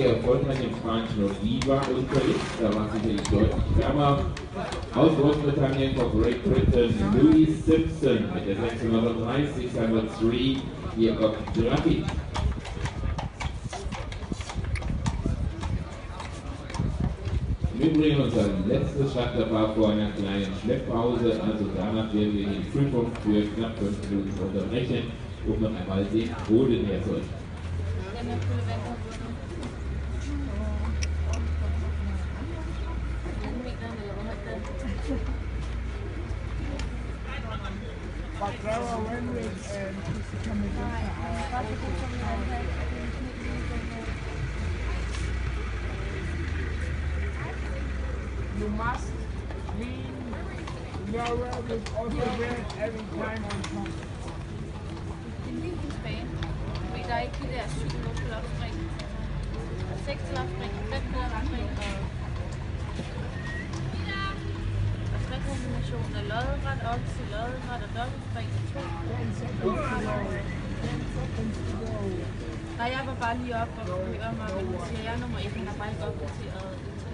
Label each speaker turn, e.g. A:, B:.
A: sehr erfolgreich im spanischen Oliva unterwegs, da war sicherlich deutlich wärmer. Aus Großbritannien vor Great Britain, Louis Simpson mit der 630, 603, hier kommt Giraffi. Im Übrigen unser letztes Schlachterpaar vor einer kleinen Schlepppause, also danach werden wir die Prüfung für knapp 5 Minuten unterbrechen, um noch einmal den Boden herzurichten.
B: You must clean your road with also bread every time on top.
C: En lille tilbage. Fordi der er ikke de der 7 lofspring, 6 lofspring, 5 lofspring og 3 kombinationer. Lodret, okse, lodret og dobbeltspring. 2. Nej, jeg var bare lige op og høre mig, men hun siger, at jeg er nummer 1, han har bare ikke opdateret det til.